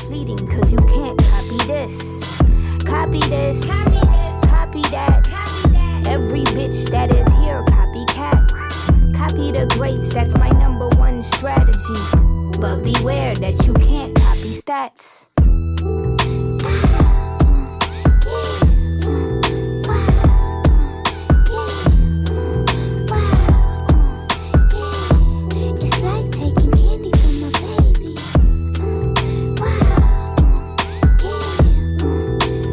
fleeting cause you can't copy this. Copy this, copy that. Every bitch that is here, copycat. Copy the greats, that's my number one strategy. But beware that you can't copy stats. It's like taking candy from a baby.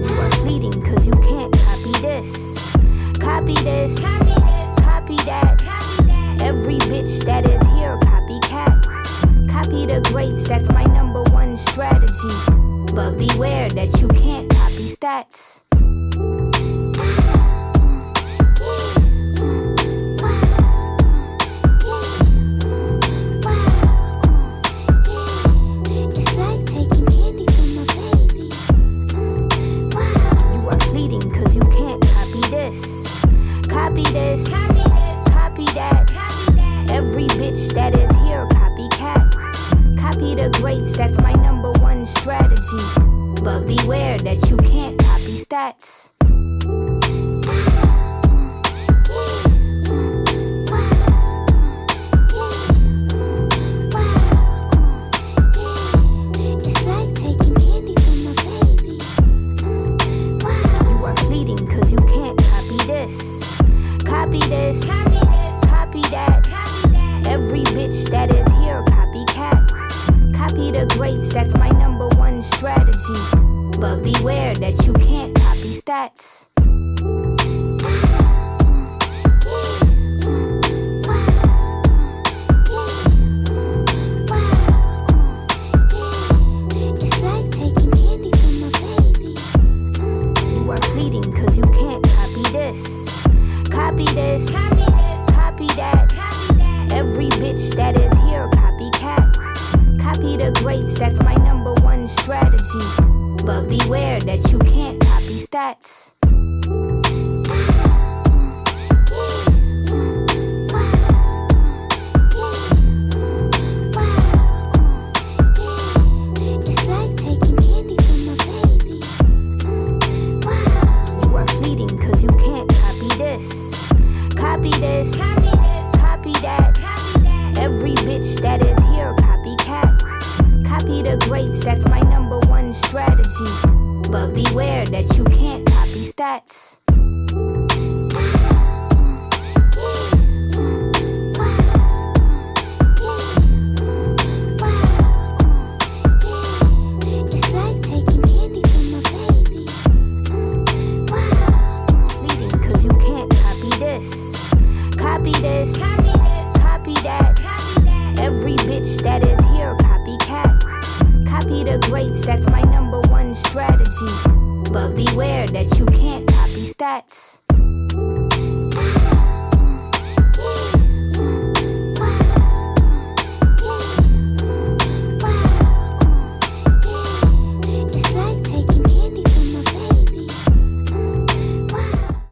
You are fleeting cause you can't copy this. Copy this, copy that. Every bitch that is here, copycat. Copy the greats, that's my number one strategy. But beware that you can't copy stats. It's like taking candy from a baby. You are fleeting cause you can't copy this. Copy this, copy that. Every bitch that is here, copycat. Copy the greats, that's my number one strategy. But beware that you can't copy stats. It's like taking candy from a baby. You are fleeting cause you can't copy this. Copy this, copy that. Every bitch that is here, copycat. Copy the greats, that's my number one strategy. But beware that you can't copy stats. It's like taking candy from a baby. You are fleeting cause you can't copy this. Copy this, copy that. Every bitch that is here, copycat. Copy the greats, that's my number one strategy. But beware that you can't copy stats. It's like taking candy from a baby. You are fleeting cause you can't copy this. Copy this, copy that. Every bitch that is here, copycat. Copy the greats, that's my number one strategy. But beware that you can't copy stats. It's like taking candy from a baby. Fleeting cause you can't copy this. Copy this, copy that. Every bitch that is here, copycat. Copy the greats, that's my number one strategy. But beware that you can't copy stats.